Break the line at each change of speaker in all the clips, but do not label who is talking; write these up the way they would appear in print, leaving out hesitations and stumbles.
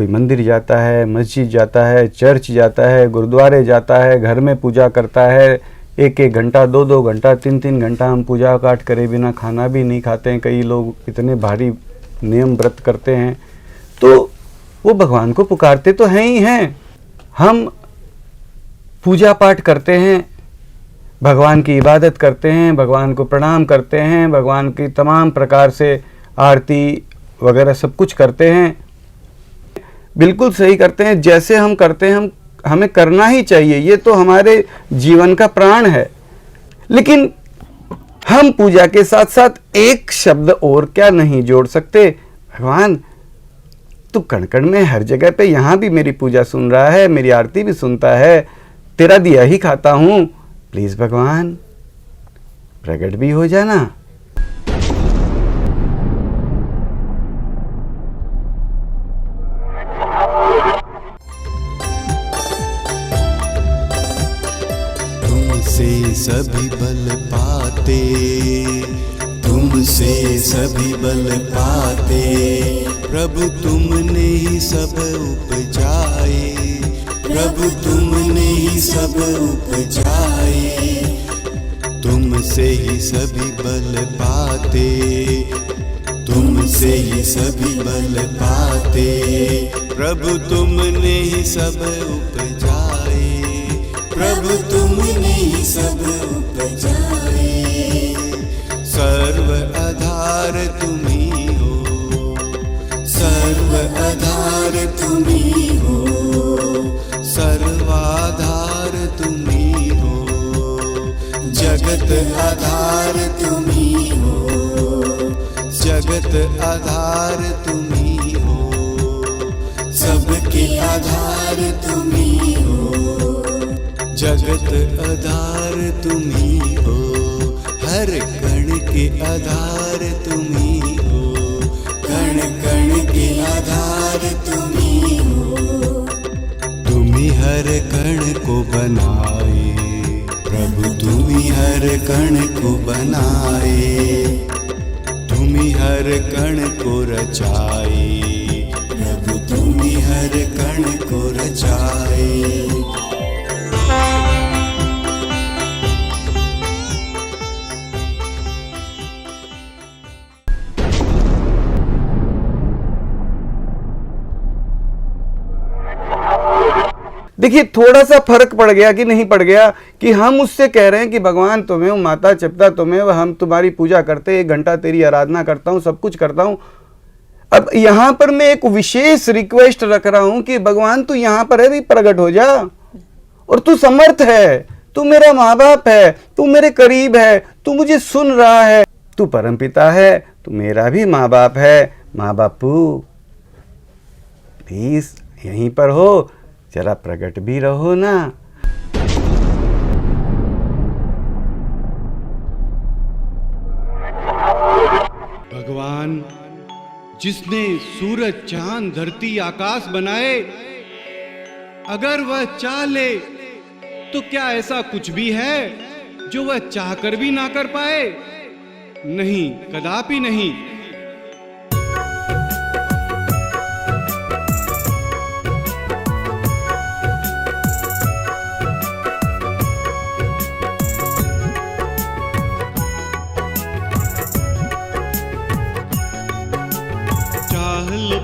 कोई मंदिर जाता है, मस्जिद जाता है, चर्च जाता है, गुरुद्वारे जाता है, घर में पूजा करता है, 1-1 घंटा, 2-2 घंटा, 3-3 घंटा हम पूजा पाठ करे बिना खाना भी नहीं खाते हैं। कई लोग इतने भारी नियम व्रत करते हैं, तो वो भगवान को पुकारते तो हैं ही हैं। हम पूजा पाठ करते हैं, भगवान की इबादत करते हैं, भगवान को प्रणाम करते हैं, भगवान की तमाम प्रकार से आरती वगैरह सब कुछ करते हैं, बिल्कुल सही करते हैं। जैसे हम करते हैं हमें करना ही चाहिए, ये तो हमारे जीवन का प्राण है। लेकिन हम पूजा के साथ साथ एक शब्द और क्या नहीं जोड़ सकते? भगवान तू कण कण में हर जगह पे, यहाँ भी मेरी पूजा सुन रहा है, मेरी आरती भी सुनता है, तेरा दिया ही खाता हूँ, प्लीज भगवान प्रकट भी हो जाना।
तुमसे सभी बल पाते, तुमसे सभी बल पाते, प्रभु तुमने ही सब उपजाए, प्रभु तुमने ही सब उपजाए। तुमसे ही सभी बल पाते, तुमसे ही सभी बल पाते, प्रभु तुमने ही सब उपजाए, प्रभु तुमने ही सब उपजाए। सर्व आधार तुम्ही हो, सर्व आधार तुम्ही हो, सर्वाधार तुम्ही हो, जगत आधार तुम्ही हो, जगत आधार तुम्ही हो, सबके आधार तुम्ही हो, जगत आधार तुम्ही हो, हर कण के आधार तुम्ही हो, कण कण के आधार तुम्ही हो। तुम्ही हर कण को बनाए, प्रभु तुम्ही हर कण को बनाए, तुम्ही हर कण को रचाए, प्रभु तुम्ही हर कण को रचाए।
देखिए थोड़ा सा फर्क पड़ गया कि नहीं पड़ गया कि हम उससे कह रहे हैं कि भगवान तुम्हें हो, माता चिपता तुम्हें हो, हम तुम्हारी पूजा करते, 1 घंटा तेरी आराधना करता हूं, सब कुछ करता हूं। अब यहां पर मैं एक विशेष रिक्वेस्ट रख रहा हूं कि भगवान तू यहां पर है भी प्रकट हो जा, और तू समर्थ है, तू मेरा माँ बाप है, तू मेरे करीब है, तू मुझे सुन रहा है, तू परमपिता है, तू मेरा भी माँ बाप है। माँ बापू प्लीज यहीं पर हो, जरा प्रकट भी रहो ना।
भगवान जिसने सूरज चांद धरती आकाश बनाए, अगर वह चाह ले तो क्या ऐसा कुछ भी है जो वह चाहकर भी ना कर पाए? नहीं, कदापि नहीं।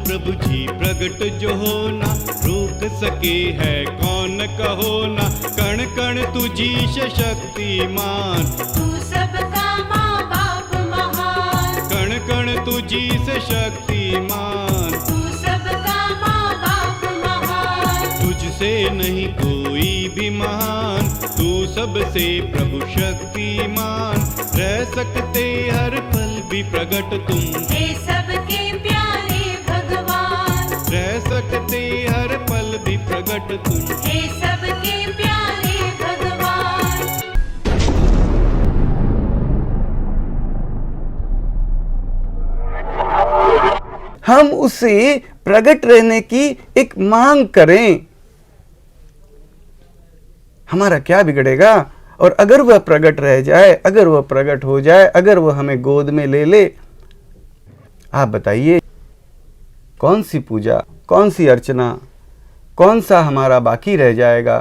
प्रभु जी प्रगट जो होना, रोक सके है कौन कहो ना, कण कण तुझी शक्तिमान,
तू सबका माँ बाप महान,
कण कण तुझी से शक्तिमान,
तू सबका माँ बाप महान,
तुझसे नहीं कोई भी महान, तू सबसे प्रभु शक्तिमान, रह सकते हर पल भी प्रगट तुम,
हे सबके प्यारे भगवान,
रह सकते हर पल भी प्रगट तुम,
हे सबके प्यारे भगवान।
हम उससे प्रकट रहने की एक मांग करें, हमारा क्या बिगड़ेगा? और अगर वह प्रकट रह जाए, अगर वह प्रकट हो जाए, अगर वह हमें गोद में ले ले, आप बताइए कौन सी पूजा, कौन सी अर्चना, कौन सा हमारा बाकी रह जाएगा।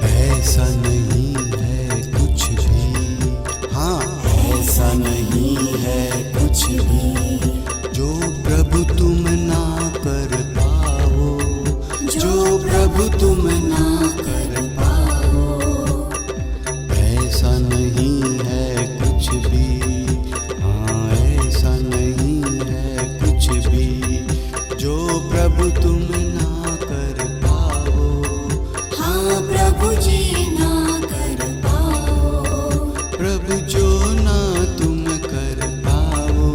ऐसा नहीं है कुछ भी, हाँ ऐसा नहीं है कुछ भी जो प्रभु तुम ना कर पाओ, जो प्रभु तुम ना कर पाओ। ऐसा नहीं है कुछ भी, हाँ ऐसा नहीं है कुछ भी जो प्रभु तुम ना कर पाओ, हाँ प्रभु जी ना कर पाओ। प्रभु जो ना तुम कर पाओ,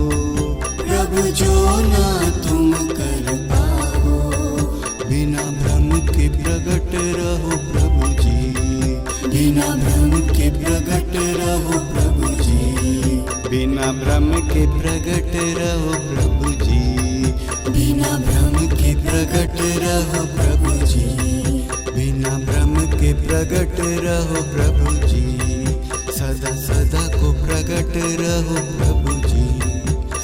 प्रभु जो ना तुम कर पाओ। बिना भ्रम के प्रगट रहो प्रभु जी, बिना भ्रम के प्रगट रहो प्रभु जी, बिना भ्रम के प्रगट रहो प्रभु जी, बिना भ्रम के प्रगट रहो प्रभु जी, बिना भ्रम के प्रगट रहो प्रभु जी। सदा सदा को प्रगट रहो प्रभु जी,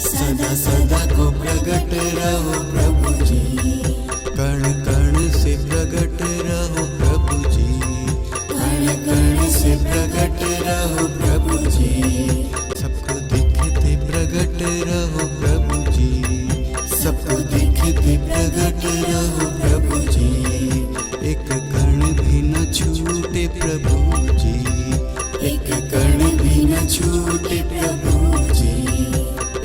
सदा सदा को प्रगट रहो प्रभु जी। कण कण से प्रगट रहो प्रभु जी, कण कण से प्रगट रहो प्रभु जी। सबको दिखते प्रगट रहो प्रभु जी, सबको दिखते प्रगट रहो प्रभु जी। एक कण भी न छूटे प्रभु जी, एक कण भी न छूटे प्रभु जी,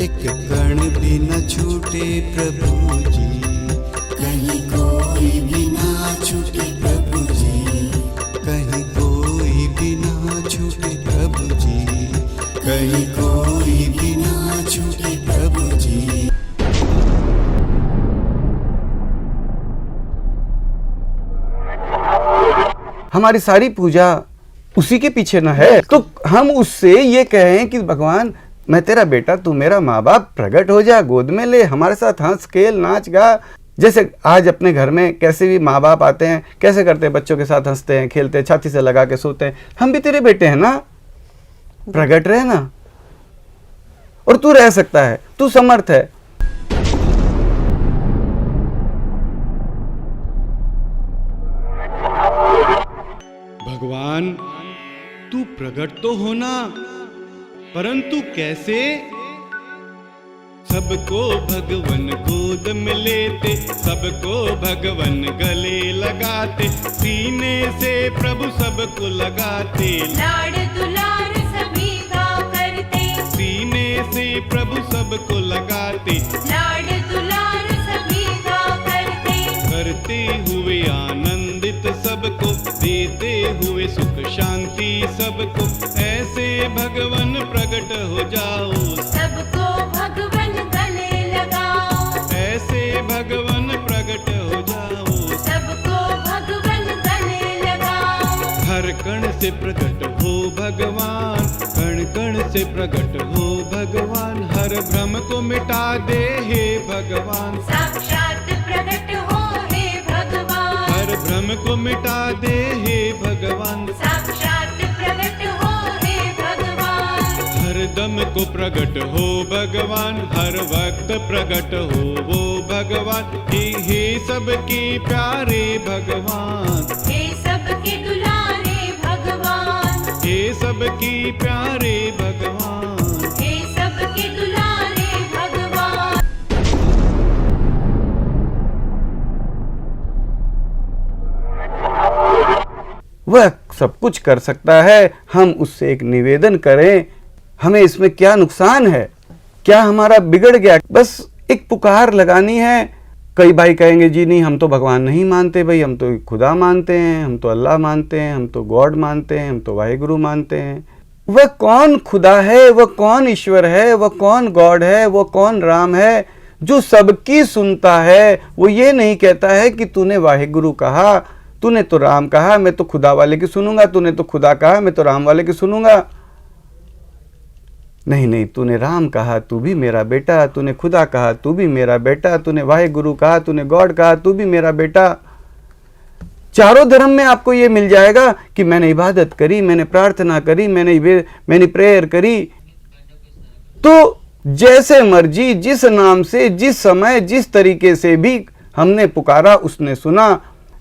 एक कण भी न छूटे प्रभु जी। कहीं कोई भी ना छूटे प्रभु जी, कहीं कोई भी ना छूटे प्रभु जी, कहीं कोई भी ना छूटे प्रभु जी।
हमारी सारी पूजा उसी के पीछे न है, तो हम उससे ये कहें कि भगवान मैं तेरा बेटा, तू मेरा माँ बाप, प्रकट हो जा, गोद में ले, हमारे साथ हंस खेल नाच गा। जैसे आज अपने घर में कैसे भी माँ बाप आते हैं, कैसे करते हैं, बच्चों के साथ हंसते हैं, खेलते हैं, छाती से लगा के सोते हैं। हम भी तेरे बेटे हैं ना, प्रकट रहे ना। और तू रह सकता है, तू समर्थ है।
भगवान तू प्रकट तो होना, परंतु कैसे? सबको भगवन गोद में लेते, सबको भगवन गले लगाते, सीने से प्रभु सबको लगाते,
लाड दुलार सभी का करते,
सीने से प्रभु सबको लगाते,
लाड दुलार सभी का करते,
करते हुए आनंदित सबको, देते हुए सुख शांति सबको। ऐसे भगवन प्रकट हो जाओ,
सबको भगवन गले लगाओ,
ऐसे भगवन प्रकट हो जाओ,
सबको भगवन गले लगाओ।
हर कण से प्रकट हो भगवान, कण कण से प्रकट हो भगवान, हर भ्रम को मिटा दे हे भगवान,
साक्षात प्रकट हो हे भगवान,
हर भ्रम को मिटा दे हे भगवान,
साक्षात प्रकट हो हे भगवान।
हर दम को प्रकट हो भगवान, हर वक्त प्रकट हो वो भगवान। हे सबके प्यारे भगवान,
हे सबके दुलारे भगवान,
हे सबके प्यारे भगवान।
हे सबके दुलारे भगवान।
वह सब कुछ कर सकता है, हम उससे एक निवेदन करें, हमें इसमें क्या नुकसान है, क्या हमारा बिगड़ गया? बस एक पुकार लगानी है। कई भाई कहेंगे जी नहीं हम तो भगवान नहीं मानते भाई, हम तो खुदा मानते हैं, हम तो अल्लाह मानते हैं, हम तो गॉड मानते हैं, हम तो वाहिगुरु मानते हैं। वह कौन खुदा है, वह कौन ईश्वर है, वह कौन गॉड है, वह कौन राम है जो सबकी सुनता है? वो ये नहीं कहता है कि तूने वाहिगुरु कहा, तूने तो राम कहा, मैं तो खुदा वाले की सुनूंगा, तूने तो खुदा कहा, मैं तो राम वाले की सुनूंगा। नहीं नहीं, तूने राम कहा, तू भी मेरा बेटा, तूने खुदा कहा, तू भी मेरा बेटा, तूने वाहिगुरु कहा, तूने गॉड कहा, तू भी मेरा बेटा। चारों धर्म में आपको ये मिल जाएगा कि मैंने इबादत करी, मैंने प्रार्थना करी, मैंने प्रेयर करी। तो जैसे मर्जी, जिस नाम से, जिस समय, जिस तरीके से भी हमने पुकारा उसने सुना।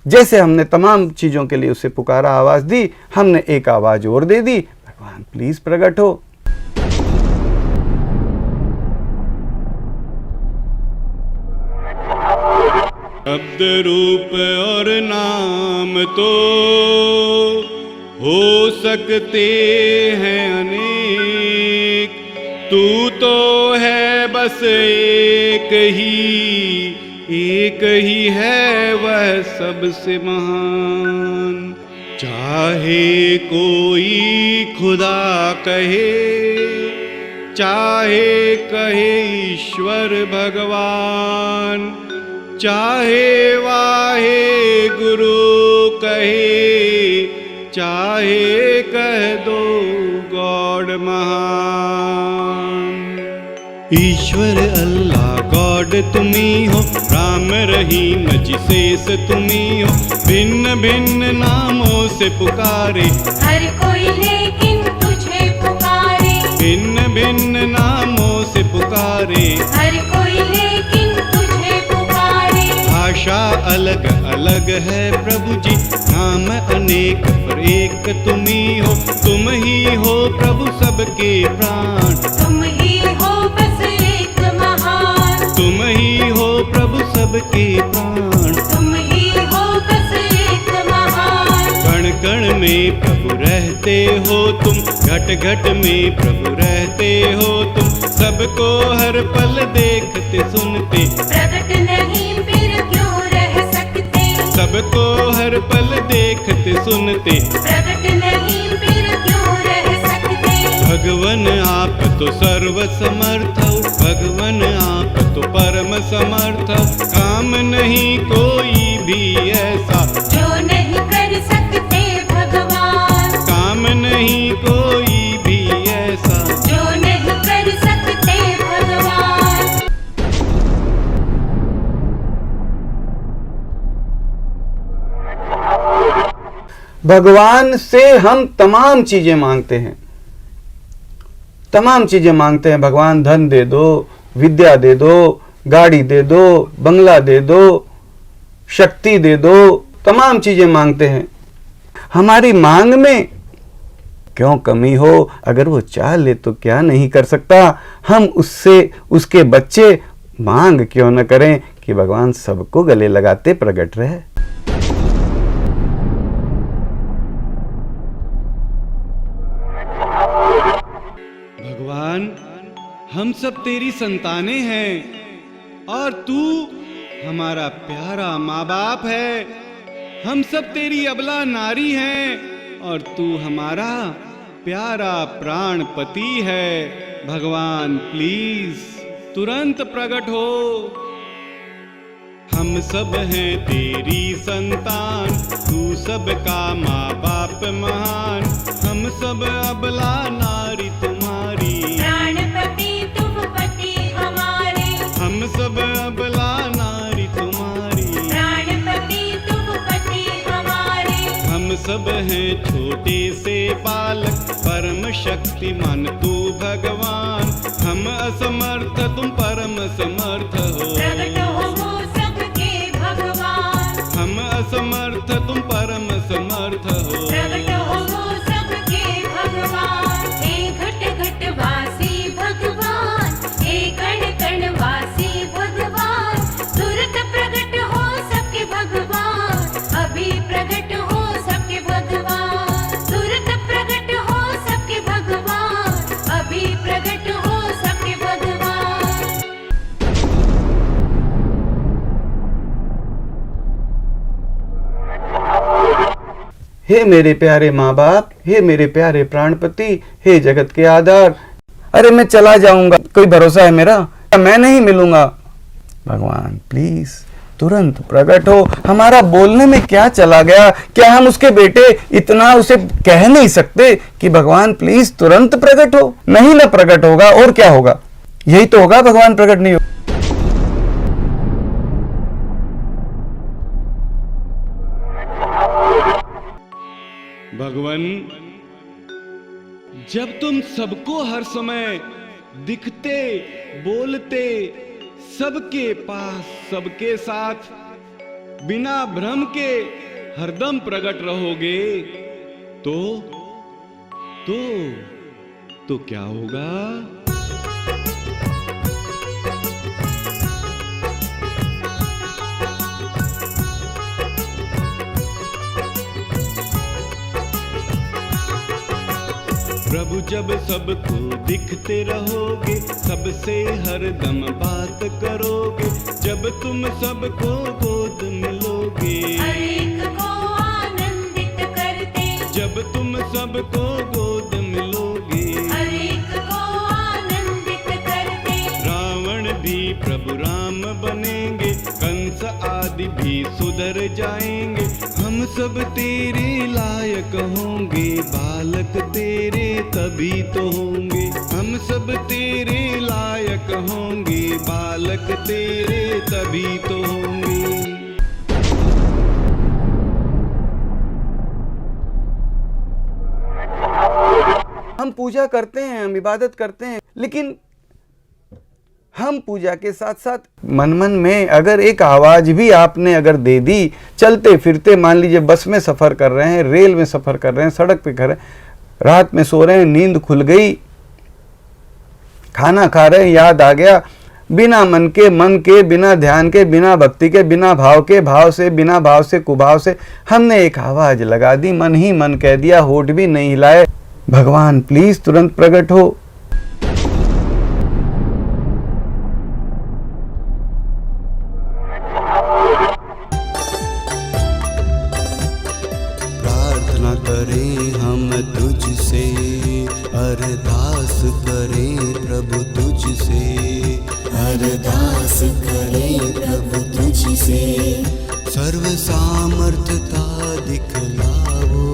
जैसे हमने तमाम चीज़ों के लिए उसे पुकारा, आवाज़ दी, हमने एक आवाज़ और दे दी, भगवान प्लीज़ प्रकट हो।
शब्द रूप और नाम तो हो सकते हैं अनेक, तू तो है बस एक ही है वह सबसे महान। चाहे कोई खुदा कहे, चाहे कहे ईश्वर भगवान, चाहे वाहे गुरु कहे, चाहे कह दो गॉड महान। ईश्वर अल्लाह गॉड तुम्ही हो, राम रहीम जिसेस तुम्ही हो। भिन्न भिन्न नामों से पुकारे
हर कोई लेकिन तुझे पुकारे,
भिन्न भिन्न नामों से पुकारे
हर कोई लेकिन तुझे पुकारे।
भाषा अलग अलग है प्रभु जी, नाम अनेक पर एक तुम्ही हो। तुम ही हो प्रभु सबके प्राण,
तुम ही हो बस एक महान,
तुम ही हो प्रभु सबके प्राण।
तुम ही हो बस एक महान।
कण कण में प्रभु रहते हो तुम, घट घट में प्रभु रहते हो तुम। सबको हर पल देखते सुनते,
प्रकट नहीं फिर क्यों रह सकते,
सबको हर पल देखते सुनते।
प्रकट नहीं फिर क्यों रह सकते।
भगवन आप तो सर्व समर्थ हो, भगवन आप तो परम समर्थ हो। काम नहीं कोई भी ऐसा
जो नहीं कर सकते भगवान,
काम नहीं कोई भी ऐसा
जो नहीं कर सकते भगवान।
भगवान से हम तमाम चीजें मांगते हैं, तमाम चीजें मांगते हैं। भगवान धन दे दो, विद्या दे दो, गाड़ी दे दो, बंगला दे दो, शक्ति दे दो, तमाम चीजें मांगते हैं। हमारी मांग में क्यों कमी हो? अगर वो चाह ले तो क्या नहीं कर सकता। हम उससे उसके बच्चे मांग क्यों न करें कि भगवान सबको गले लगाते प्रकट रहे।
भगवान हम सब तेरी संतानें हैं और तू हमारा प्यारा माँ बाप है। हम सब तेरी अबला नारी हैं और तू हमारा प्यारा प्राण पति है। भगवान प्लीज तुरंत प्रकट हो। हम सब हैं तेरी संतान, तू सबका माँ बाप महान। हम सब अबला नारी तुम्हारी,
प्राणपति तुम पति हमारे,
हम सब अबला नारी तुम्हारी।
प्राणपति तुम पति हमारे।
हम सब हैं छोटे से बालक, परम शक्तिमान तू भगवान। हम असमर्थ तुम परम समर्थ हो,
प्रकट हो वो सबके भगवान,
हम असमर्थ तुम परम समर्थ हो।
प्रकट हो वो सबके भगवान। हे घट घट वासी भगवान, हे कण कण वासी भगवान। तुरंत प्रकट हो सबके भगवान, अभी प्रकट हो सबके भगवान। तुरंत प्रकट हो सबके भगवान, अभी प्रकट हो सबके भगवान।
हे मेरे प्यारे माँ बाप, हे मेरे प्यारे प्राणपति, हे जगत के आधार। अरे मैं चला जाऊंगा, कोई भरोसा है मेरा? मैं नहीं मिलूंगा। भगवान प्लीज तुरंत प्रकट हो। हमारा बोलने में क्या चला गया? क्या हम उसके बेटे इतना उसे कह नहीं सकते कि भगवान प्लीज तुरंत प्रकट हो? नहीं ना प्रकट होगा और क्या होगा? यही तो होगा, भगवान प्रकट नहीं होगा।
तुम सबको हर समय दिखते बोलते सबके पास सबके साथ बिना भ्रम के हरदम प्रकट रहोगे तो क्या होगा? प्रभु जब सबको दिखते रहोगे, सबसे हरदम बात करोगे, जब तुम सबको गोद मिलोगे,
हर एक को आनंदित करते,
जब तुम सबको गोद मिलोगे,
हर एक को आनंदित करते,
रावण भी प्रभु राम बनेंगे, कंस आदि भी सुधर जाएंगे, हम सब तेरे लायक होंगे, बालक तेरे तभी तो होंगे, हम सब तेरे लायक होंगे, बालक तेरे तभी तो होंगे।
हम पूजा करते हैं, हम इबादत करते हैं, लेकिन हम पूजा के साथ साथ मन मन में अगर एक आवाज भी आपने अगर दे दी, चलते फिरते, मान लीजिए बस में सफर कर रहे हैं, रेल में सफर कर रहे हैं, सड़क पे कर रहे हैं, रात में सो रहे हैं, नींद खुल गई, खाना खा रहे हैं, याद आ गया, बिना मन के, बिना ध्यान के, बिना भक्ति के, बिना भाव के, भाव से, बिना भाव से, कुभाव से हमने एक आवाज लगा दी, मन ही मन कह दिया, होठ भी नहीं हिलाए, भगवान प्लीज तुरंत प्रकट हो।
प्रार्थना करें हम तुझसे, अरदास करें प्रभु तुझसे, अरदास करें प्रभु तुझसे, सर्व सामर्थ्यता दिखलाओ,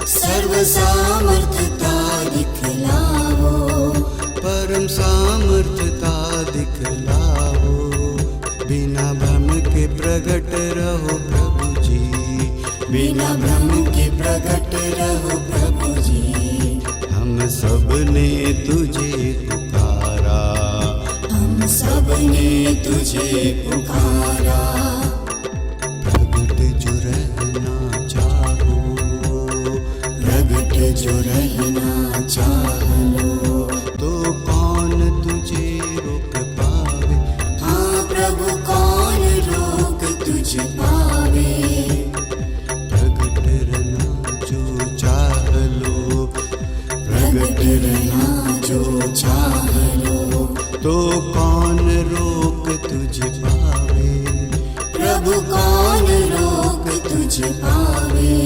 सर्व सामर्थ्यता दिखलाओ, परम सामर्थ्यता दिखलाओ, बिना भ्रम के प्रकट रहो प्रभु जी, बिना भ्रम के प्रकट रहो प्रभु जी, हम सब ने तुझे पुकारा, हम सब ने तुझे पुकारा, प्रगट जो रहना चाहो, प्रगट जो रहना चाहो, तो कौन तुझे रोक पावे, हाँ प्रभु कौन रोक तुझे पावे, प्रगट रहना जो चाह लो, प्रगट रहना जो चाह लो, तो कौन रोक तुझे पावे, प्रभु कौन रोक तुझे पावे,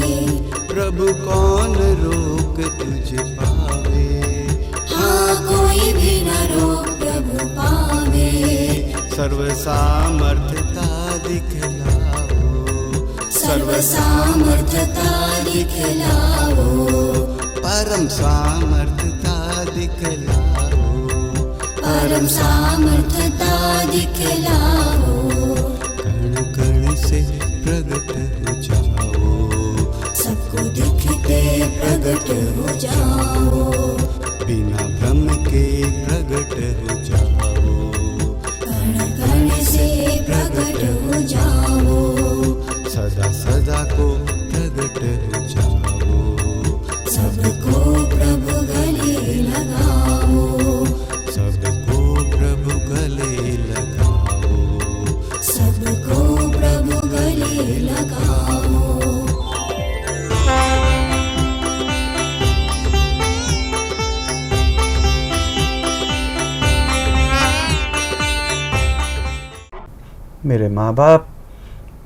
प्रभु कौन रोक तुझे पावे, हाँ कोई भी न रोक प्रभु पावे, सर्व सामर्थ्यता दिखलाओ, सर्व सामर्थ्यता दिखलाओ, परम सामर्थ्यता दिखलाओ, परम सामर्थ्यता दिखलाओ, कण कण से प्रकट हो जाओ, सबको दिखते प्रकट हो जाओ, बिना भ्रम के प्रकट हो जाओ, कण कण से प्रकट हो जाओ, सदा सदा को प्रकट हो जाओ, सबको प्रभु गले लगाओ, सबको प्रभु गले लगाओ, सबको प्रभु गले लगाओ।
मेरे माँ बाप,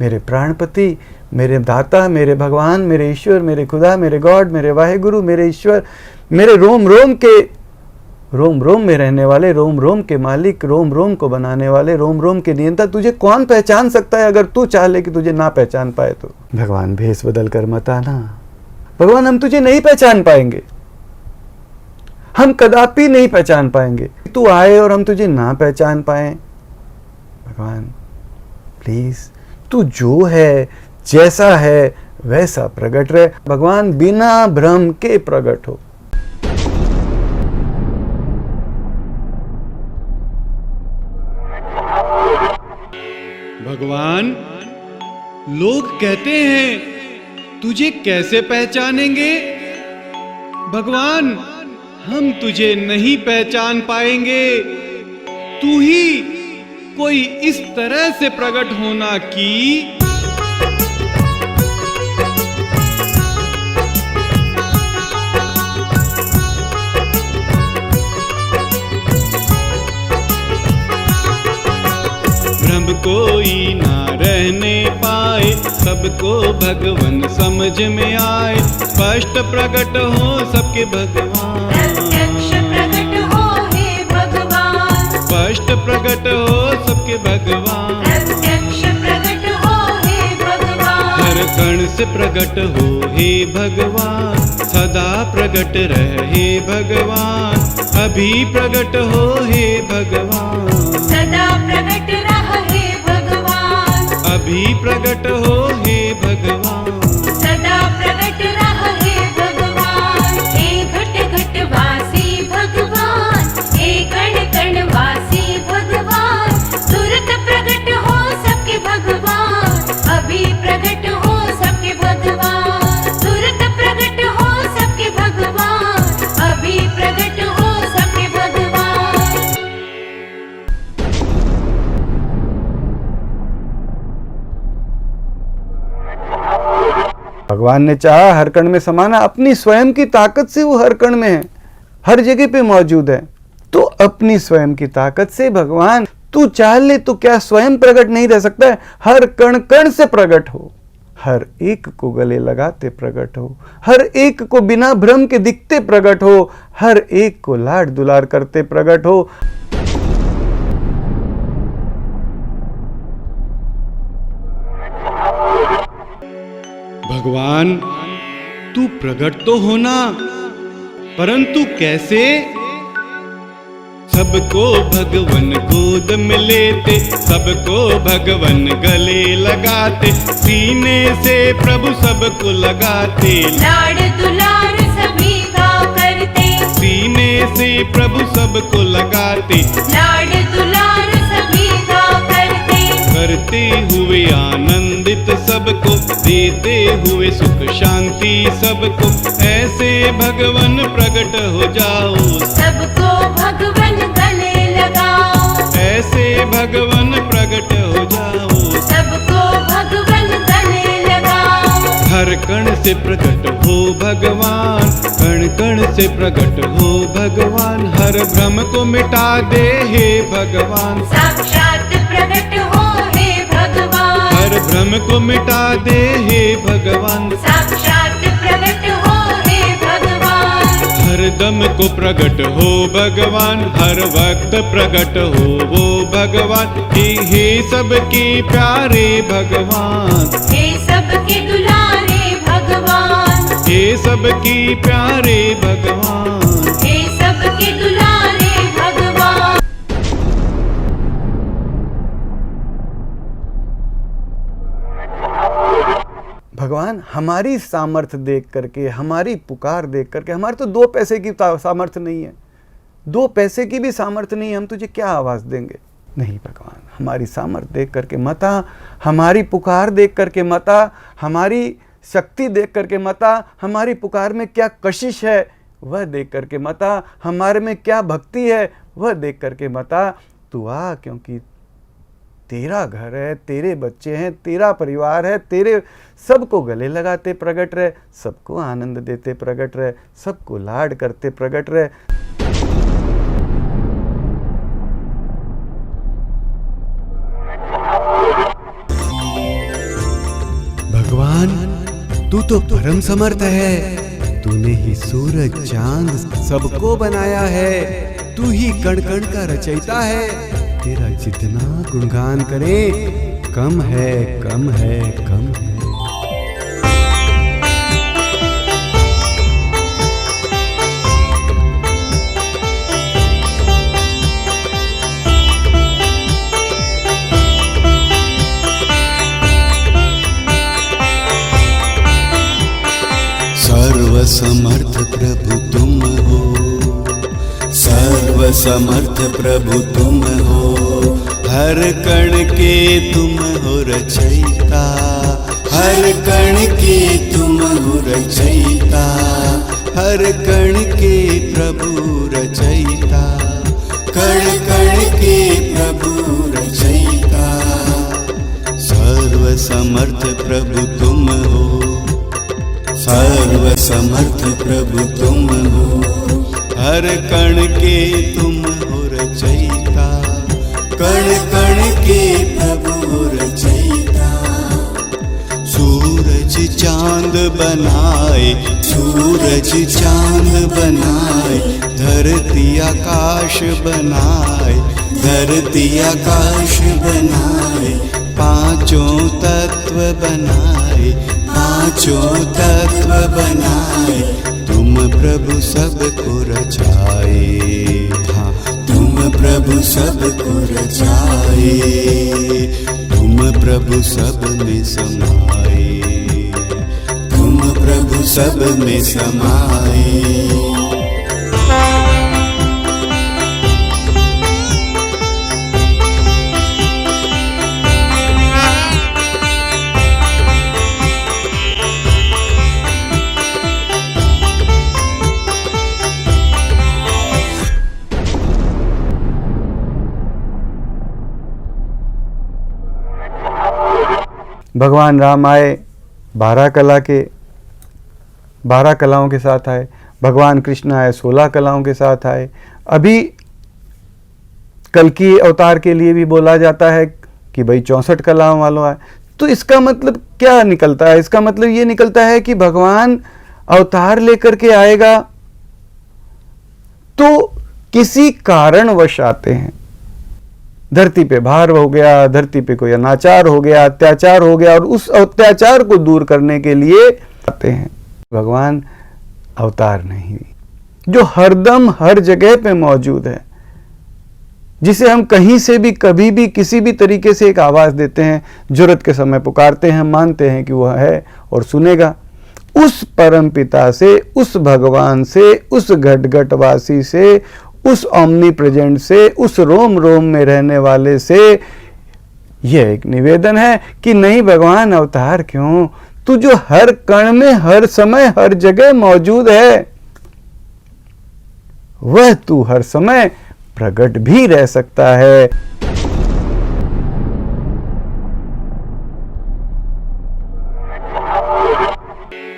मेरे प्राणपति, मेरे दाता, मेरे भगवान, मेरे ईश्वर, मेरे खुदा, मेरे गॉड, मेरे वाहेगुरु, मेरे ईश्वर, मेरे रोम रोम में रहने वाले, रोम रोम के मालिक, रोम रोम को बनाने वाले, रोम रोम के नियंता, तुझे कौन पहचान सकता है अगर तू चाह ले कि तुझे ना पहचान पाए तो। भगवान भेष बदल कर मत आना, भगवान हम तुझे नहीं पहचान पाएंगे, हम कदापि नहीं पहचान पाएंगे, तू आए और हम तुझे ना पहचान पाए। भगवान प्लीज तू जो है, जैसा है वैसा प्रकट रहे, भगवान बिना भ्रम के प्रकट हो।
भगवान, लोग कहते हैं तुझे कैसे पहचानेंगे? भगवान, हम तुझे नहीं पहचान पाएंगे। तू ही कोई इस तरह से प्रकट होना कि भ्रम कोई ना रहने पाए, सबको भगवान समझ में आए। स्पष्ट प्रकट हो सबके भगवान,
प्रत्यक्ष प्रकट हो हे भगवान,
स्पष्ट प्रकट हो सबके भगवान।
प्रत्यक्ष प्रकट हो हे भगवान,
हर कण से प्रकट हो हे भगवान, सदा प्रकट रहे भगवान। अभी प्रकट हो हे भगवान,
सदा प्रकट रहे भगवान,
अभी प्रकट हो हे भगवान।
सदा प्रकट रहे भगवान। हे घट घट वासी भगवान, हे कण कण वासी भगवान, तुरंत प्रकट हो सबके भगवान, अभी प्रकट हो सबके भगवान, तुरंत प्रकट हो सबके भगवान, अभी प्रकट हो सबके भगवान।
भगवान ने चाहा हर कण में समाना, अपनी स्वयं की ताकत से वो हर कण में है, हर जगह पे मौजूद है। तो अपनी स्वयं की ताकत से भगवान तू चाह ले तो क्या स्वयं प्रकट नहीं रह सकता है? हर कण कण से प्रकट हो, हर एक को गले लगाते प्रकट हो, हर एक को बिना भ्रम के दिखते प्रकट हो, हर एक को लाड दुलार करते प्रकट हो।
भगवान, तू प्रकट तो होना, परंतु कैसे? सबको भगवन गोद में लेते, सबको भगवन गले लगाते, सीने से प्रभु सबको लगाते,
लाड दुलार सभी का करते,
सीने से प्रभु सबको लगाते,
लाड दुलार सभी का करते,
करते हुए आनंदित सबको, देते हुए सुख शांति सबको। ऐसे भगवन प्रकट हो जाओ,
सबको भगवन गले लगाओ,
ऐसे भगवन प्रकट हो जाओ।
सबको भगवन गले लगाओ,
हर कण से प्रकट हो भगवान, कण कण से प्रकट हो भगवान। हर भ्रम को मिटा दे हे भगवान,
साक्षात प्रकट हो हे भगवान,
हर भ्रम को मिटा दे हे भगवान।
साक्षात प्रकट हो हे भगवान,
हर दम को प्रकट हो भगवान, हर वक्त प्रकट हो वो भगवान। हे सबके प्यारे भगवान,
हे सबके दुलारे भगवान,
हे सबके प्यारे भगवान।
हे सबके दुलारे भगवान।
भगवान हमारी सामर्थ्य देख करके, हमारी पुकार देख करके, हमारे तो 2 पैसे की सामर्थ्य नहीं है, 2 पैसे की भी सामर्थ्य नहीं है, हम तुझे क्या आवाज देंगे? नहीं भगवान, हमारी सामर्थ्य देख करके मता, हमारी पुकार देख करके मता, हमारी शक्ति देख करके मता, हमारी पुकार में क्या कशिश है वह देख करके मता, हमारे में क्या भक्ति है वह देख करके मता। तू आ, क्योंकि तेरा घर है, तेरे बच्चे हैं, तेरा परिवार है, तेरे सबको गले लगाते प्रकट रहे, सबको आनंद देते प्रकट रहे, सबको लाड करते प्रकट रहे।
भगवान, तू तो परम समर्थ है, तूने ही सूरज चांद सबको बनाया है, तू ही कण कण का रचयिता है। तेरा जितना गुणगान करें कम है, कम है, कम है। सर्वसमर्थ प्रभु तुम हो, सर्वसमर्थ प्रभु तुम हो, हर कण के तुम हो रचयिता, हर कण के तुम हो रचयिता, हर कण के प्रभु रचयिता, कण कण के प्रभु रचयिता। सर्व समर्थ प्रभु तुम हो, सर्व समर्थ प्रभु तुम हो, हर कण के तुम हो रचयिता, कण कण के प्रभु हो रचयिता। सूरज चांद बनाए, सूरज चांद बनाए, धरती आकाश बनाए, धरती आकाश बनाए, पांचों तत्व बनाए, पांचों तत्व बनाए। तुम प्रभु सबको रचाए, हाँ तुम प्रभु सबको रचाए, तुम प्रभु सब में समाए, तुम प्रभु सब में समाए।
भगवान राम आए 12 कलाओं के साथ आए, भगवान कृष्ण आए 16 कलाओं के साथ आए। अभी कल्कि अवतार के लिए भी बोला जाता है कि भाई 64 कलाओं वालों आए। तो इसका मतलब क्या निकलता है? इसका मतलब ये निकलता है कि भगवान अवतार लेकर के आएगा तो किसी कारणवश आते हैं। धरती पे भार हो गया, धरती पे कोई अनाचार हो गया, अत्याचार हो गया, और उस अत्याचार को दूर करने के लिए आते हैं। भगवान अवतार नहीं, जो हरदम हर जगह पे मौजूद है, जिसे हम कहीं से भी कभी भी किसी भी तरीके से एक आवाज देते हैं, जरूरत के समय पुकारते हैं, मानते हैं कि वह है और सुनेगा। उस परम पिता से, उस भगवान से, उस घट-घटवासी से, उस ओमनी प्रेजेंट से, उस रोम रोम में रहने वाले से यह एक निवेदन है कि नहीं भगवान अवतार क्यों, तू जो हर कण में, हर समय, हर जगह मौजूद है, वह तू हर समय प्रकट भी रह सकता है।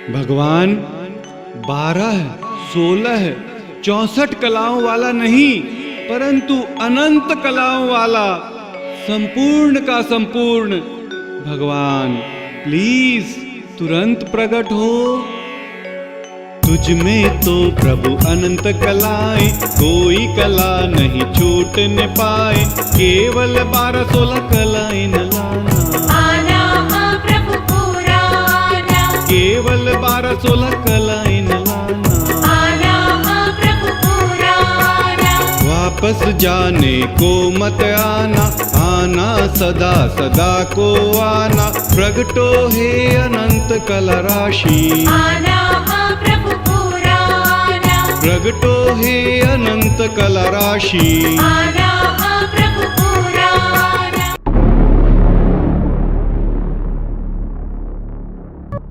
भगवान 12, 16, 64 कलाओं वाला नहीं, परंतु अनंत कलाओं वाला, संपूर्ण का संपूर्ण भगवान, प्लीज तुरंत प्रकट हो। तुझ में तो प्रभु अनंत कलाएं, कोई कला नहीं छूटने पाए, केवल 12-16 कलाएं न लाना,
आना हाँ प्रभु पूरा आना,
केवल 12-16 कलाएं न लाना,
आना हाँ प्रभु पूरा आना,
वापस जाने को मत आना, आना सदा सदा को आना, प्रगटो हे अनंत कला राशि,
आना हाँ प्रभु पूरा आना,
प्रगटो हे अनंत कला राशि,
आना